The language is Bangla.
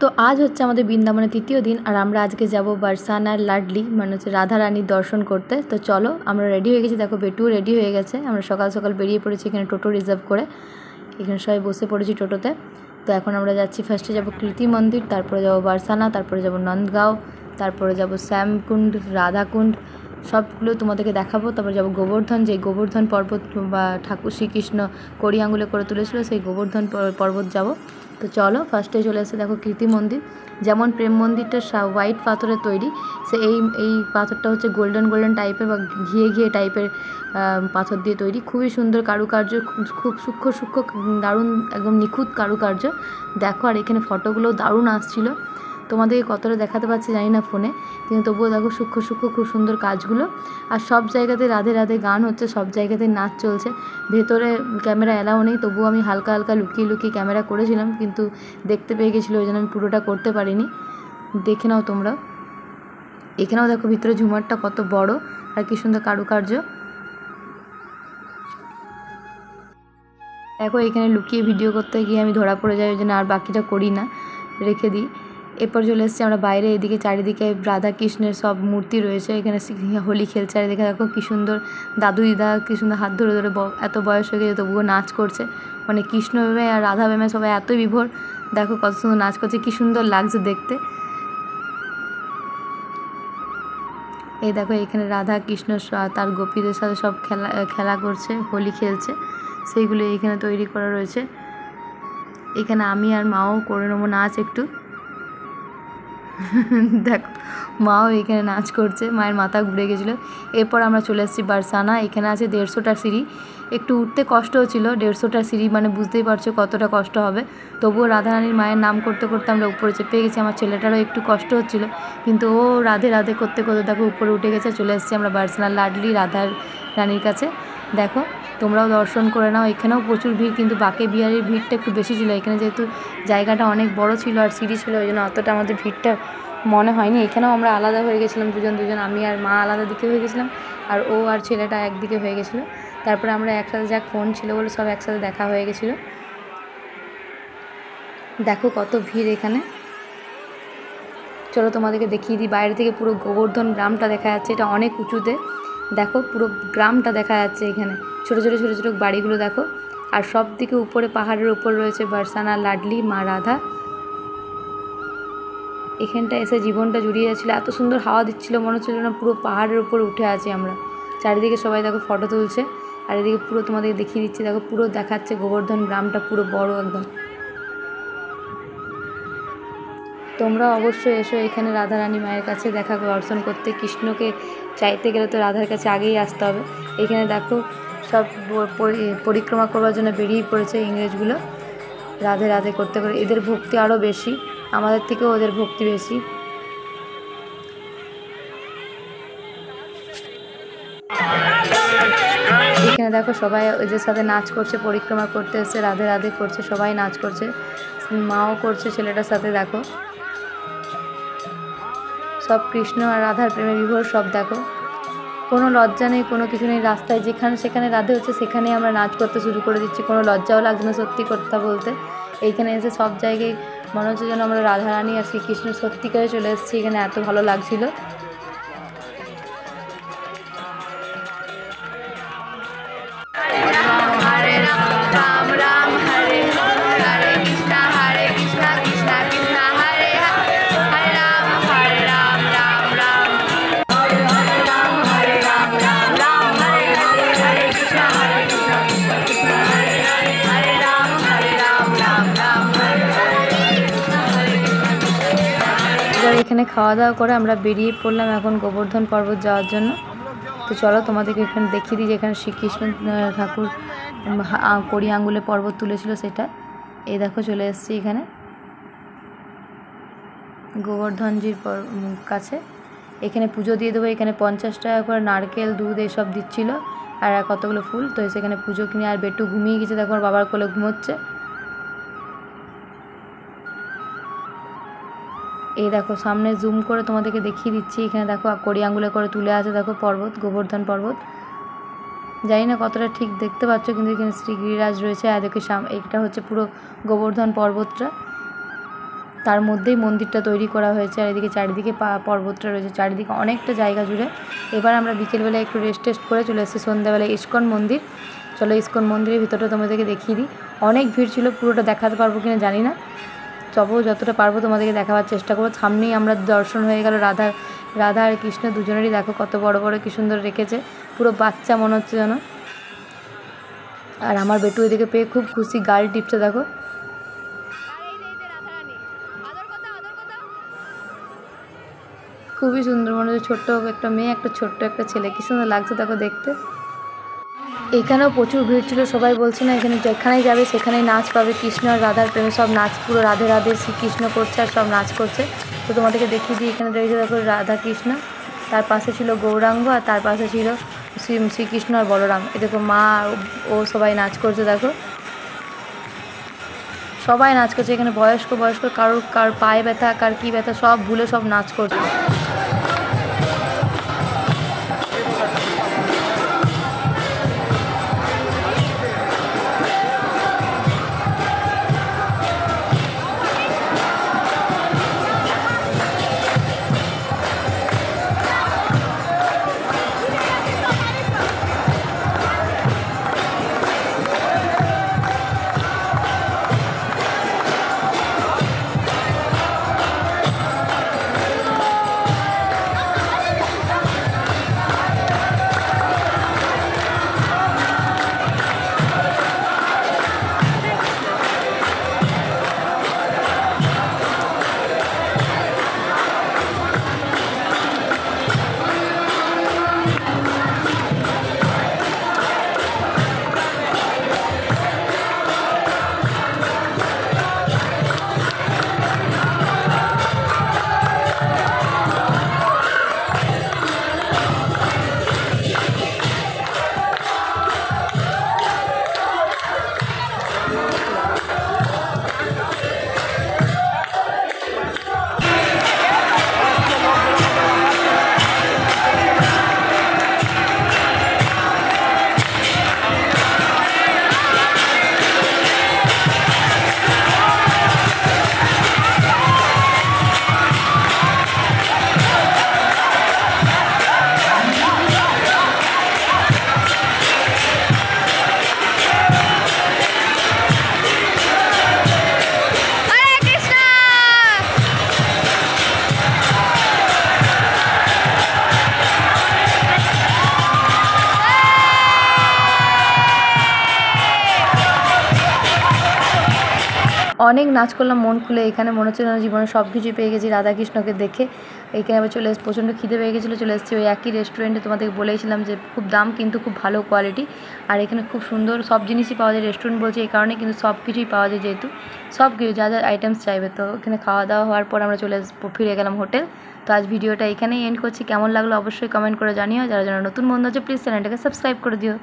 তো আজ হচ্ছে আমাদের বৃন্দাবনের তৃতীয় দিন, আর আমরা আজকে যাব বারসানার লাডলি মানে হচ্ছে রাধা রানীর দর্শন করতে। তো চলো, আমরা রেডি হয়ে গেছি, দেখো বেটুও রেডি হয়ে গেছে। আমরা সকাল সকাল বেরিয়ে পড়েছি, এখানে টোটো রিজার্ভ করে এখানে সবাই বসে পড়েছি টোটোতে। তো এখন আমরা যাচ্ছি, ফার্স্টে যাব কীর্তি মন্দির, তারপরে যাব বারসানা, তারপরে যাব নন্দগাঁও, তারপরে যাব শ্যামকুণ্ড, রাধাকুণ্ড, সবগুলো তোমাদেরকে দেখাবো। তারপরে যাব গোবর্ধন, যে গোবর্ধন পর্বত বা ঠাকুর শ্রীকৃষ্ণ কড়ি আঙুলে করে তুলেছিল সেই গোবর্ধন পর্বত যাব। তো চলো, ফার্স্টে চলে এসে দেখো কীর্তি মন্দির। যেমন প্রেম মন্দিরটা হোয়াইট পাথরের তৈরি, সে এই পাথরটা হচ্ছে গোল্ডেন টাইপের বা ঘিয়ে টাইপের পাথর দিয়ে তৈরি। খুবই সুন্দর কারুকার্য, খুব সূক্ষ্ম দারুণ, একদম নিখুঁত কারুকার্য দেখো। আর এখানে ফটোগুলোও দারুণ আসছিল, তোমাদেরকে কতটা দেখাতে পারছি জানি না ফোনে, কিন্তু তবুও দেখো সূক্ষ্ম খুব সুন্দর কাজগুলো। আর সব জায়গাতে রাধে রাধে গান হচ্ছে, সব জায়গাতে নাচ চলছে। ভেতরে ক্যামেরা অ্যালাউ নেই, তবুও আমি হালকা লুকিয়ে ক্যামেরা করেছিলাম, কিন্তু দেখতে পেয়ে গেছিলো, ওই জন্য আমি পুরোটা করতে পারিনি। দেখে নাও তোমরা। এখানেও দেখো ভিতরে ঝুমারটা কত বড় আর কি সুন্দর কারুকার্য। দেখো এখানে লুকিয়ে ভিডিও করতে গিয়ে আমি ধরা পড়ে যাই, ওই জন্য আর বাকিটা করি না, রেখে দিই। এরপর চলে এসেছি আমরা বাইরে, এদিকে চারিদিকে রাধা কৃষ্ণের সব মূর্তি রয়েছে। এখানে হোলি খেলছে, আর এদিকে দেখো কী সুন্দর দাদু দিদা কী সুন্দর হাত ধরে এত বয়স হয়ে গেছে তবুও নাচ করছে। মানে কৃষ্ণ প্রেমে আর রাধা প্রেমে সবাই এতই বিভোর, দেখো কত সুন্দর নাচ করছে, কী সুন্দর লাগছে দেখতে। এই দেখো এখানে রাধা কৃষ্ণ তার গোপীদের সাথে সব খেলা করছে, হোলি খেলছে, সেইগুলো এখানে তৈরি করা রয়েছে। এখানে আমি আর মাও করে নেবো নাচ একটু। দেখো মাও এখানে নাচ করছে, মায়ের মাথা ঘুরে গেছিলো। এরপর আমরা চলে এসেছি বারসানা। এখানে আছে 150টা সিঁড়ি, একটু উঠতে কষ্ট হচ্ছিলো। 150টা সিঁড়ি মানে বুঝতেই পারছো কতটা কষ্ট হবে। তবুও রাধারানীর মায়ের নাম করতে করতে আমরা উপরে চেপে গেছি। আমার ছেলেটারও একটু কষ্ট হচ্ছিলো, কিন্তু ও রাধে রাধে করতে করতে দেখো উপরে উঠে গেছে। চলে এসেছি আমরা বারসানার লাডলি রাধার রানীর কাছে। দেখো তোমরাও দর্শন করে নাও। এখানেও প্রচুর ভিড়, কিন্তু বাঁকে বিহারির ভিড়টা একটু বেশি ছিল। এখানে যেহেতু জায়গাটা অনেক বড় ছিল আর সিঁড়ি ছিল, ওই জন্য অতটা আমাদের ভিড়টা মনে হয়নি। এখানেও আমরা আলাদা হয়ে গেছিলাম, দুজন, আমি আর মা আলাদা দিকে হয়ে গেছিলাম, আর ও আর ছেলেটা একদিকে হয়ে গেছিলো। তারপরে আমরা একসাথে, যাক ফোন ছিল বলে সব একসাথে দেখা হয়ে গেছিলো। দেখো কত ভিড় এখানে। চলো তোমাদেরকে দেখিয়ে দিই, বাইরে থেকে পুরো গোবর্ধন গ্রামটা দেখা যাচ্ছে। এটা অনেক উঁচুতে, দেখো পুরো গ্রামটা দেখা যাচ্ছে। এখানে ছোটো ছোটো বাড়িগুলো দেখো, আর সব দিকে উপরে পাহাড়ের উপর রয়েছে বারসানা লাডলি মা রাধা। এখানটা এসে জীবনটা জুড়িয়ে যাচ্ছিলো, এত সুন্দর হাওয়া দিচ্ছিলো, মনে হচ্ছিল না পুরো পাহাড়ের উপর উঠে আছি আমরা। চারিদিকে সবাই দেখো ফটো তুলছে, আর এদিকে পুরো তোমাদের দেখিয়ে দিচ্ছি, দেখো পুরো দেখাচ্ছে গোবর্ধন গ্রামটা পুরো বড় একদম। তোমরা অবশ্যই এসো এখানে রাধারানী মায়ের কাছে দেখা দর্শন করতে। কৃষ্ণকে চাইতে গেলে তো রাধার কাছে আগেই আসতে হবে। এখানে দেখো সব পরিক্রমা করবার জন্য বেরিয়ে পড়েছে ইংরেজগুলো, রাধে রাধে করতে করে। এদের ভক্তি আরও বেশি, আমাদের থেকেও ওদের ভক্তি বেশি। এখানে দেখো সবাই ওদের সাথে নাচ করছে, পরিক্রমা করতে এসে রাধে রাধে করছে, সবাই নাচ করছে, মাও করছে ছেলেটার সাথে। দেখো সব কৃষ্ণ আর রাধার প্রেমে বিভোর, সব দেখো কোনো লজ্জা নেই, কোনো কিছু নেই। রাস্তায় যেখানে সেখানে রাধে হচ্ছে, সেখানেই আমরা নাচ করতে শুরু করে দিচ্ছি, কোনো লজ্জাও লাগছে না সত্যি কথা বলতে। এইখানে এসে সব জায়গায় মনে হচ্ছে যেন আমরা রাধারানী আর শ্রীকৃষ্ণ সত্যিকারে চলে এসেছি। এখানে এত ভালো লাগছিলো। এখানে খাওয়া দাওয়া করে আমরা বেরিয়ে পড়লাম এখন গোবর্ধন পর্বত যাওয়ার জন্য। তো চলো তোমাদেরকে এখানে দেখিয়ে দিই, যেখানে শ্রীকৃষ্ণ ঠাকুর কড়ি আঙুলে পর্বত তুলেছিল সেটা। এই দেখো চলে এসেছি এখানে গোবর্ধনজির কাছে। এখানে পুজো দিয়ে দেবো। এখানে 50 টাকা করে নারকেল দুধ এইসব দিচ্ছিলো, আর কতগুলো ফুল। তো সেখানে পুজো কিনে, আর বেটু ঘুমিয়ে গেছে, দেখো আমার বাবার কোলে ঘুমোচ্ছে। এই দেখো সামনে জুম করে তোমাদেরকে দেখিয়ে দিচ্ছি। এখানে দেখো কড়ি আঙুলে করে তুলে আছে, দেখো পর্বত, গোবর্ধন পর্বত। জানি না কতটা ঠিক দেখতে পাচ্ছ, কিন্তু এখানে শ্রী গিরিরাজ রয়েছে। আর দেখো এটা হচ্ছে পুরো গোবর্ধন পর্বতটা। তার মধ্যেই মন্দিরটা তৈরি করা হয়েছে। আর এদিকে চারিদিকে পর্বতটা রয়েছে, চারিদিকে অনেকটা জায়গা জুড়ে। এবার আমরা বিকেলবেলায় একটু রেস্ট টেস্ট করে চলে এসেছি সন্ধ্যাবেলায় ইস্কন মন্দির। চলো ইস্কন মন্দিরের ভিতরটা তোমাদেরকে দেখিয়ে দিই। অনেক ভিড় ছিল, পুরোটা দেখাতে পারবো কিনা জানি না, তবুও যতটা পারবো তোমাদেরকে দেখাবার চেষ্টা করবো। সামনেই আমরা দর্শন হয়ে গেল রাধা আর কৃষ্ণ দুজনেরই। দেখো কত বড় বড় কি সুন্দর রেখেছে, পুরো বাচ্চা মনে হচ্ছে যেন। আর আমার বেটু এদিকে পেয়ে খুব খুশি, গাল টিপছে দেখো। খুবই সুন্দর, মনে হচ্ছে ছোট্ট একটা মেয়ে, একটা ছোট্ট একটা ছেলে, কি সুন্দর লাগছে দেখো দেখতে। এখানেও প্রচুর ভিড় ছিল, সবাই বলছে না এখানে যেখানেই যাবে সেখানেই নাচ পাবে। কৃষ্ণ আর রাধার প্রেমে সব নাচ, পুরো রাধে রাধে শ্রীকৃষ্ণ করছে আর সব নাচ করছে। তো তোমাদেরকে দেখিয়ে দিই, এখানে রয়েছে দেখো রাধা কৃষ্ণ, তার পাশে ছিল গৌরাঙ্গ, আর তার পাশে ছিল শ্রীকৃষ্ণ আর বলরাম। এ দেখো মা ও সবাই নাচ করছে দেখো, সবাই নাচ করছে এখানে। বয়স্ক কার পায়ে ব্যথা, কার কী ব্যথা, সব ভুলে সব নাচ করছে। অনেক নাচ করলাম মন খুলে, এখানে মনে হচ্ছে যেন জীবনে সব কিছুই পেয়ে গেছি রাধাকৃষ্ণকে দেখে। এইখানে আবার চলে এসে প্রচণ্ড খিদে পেয়ে গেছিলো, চলে এসেছি ওই একই রেস্টুরেন্টে। তোমাদেরকে বলেছিলাম যে খুব দাম কিন্তু খুব ভালো কোয়ালিটি, আর এখানে খুব সুন্দর সব জিনিসই পাওয়া যায়। রেস্টুরেন্ট বলছে এই কারণে, কিন্তু সব কিছুই পাওয়া যায়, যেহেতু সব কিছু যা যা আইটেমস চাইবে। তো এখানে খাওয়া দাওয়া হওয়ার পর আমরা ফিরে গেলাম হোটেল। তো আজ ভিডিওটা এখানেই এন্ড করছি। কেমন লাগলো অবশ্যই কমেন্ট করে জানিও। যারা যারা নতুন বন্ধু আছে প্লিজ চ্যানেলটাকে সাবস্ক্রাইব করে দিও।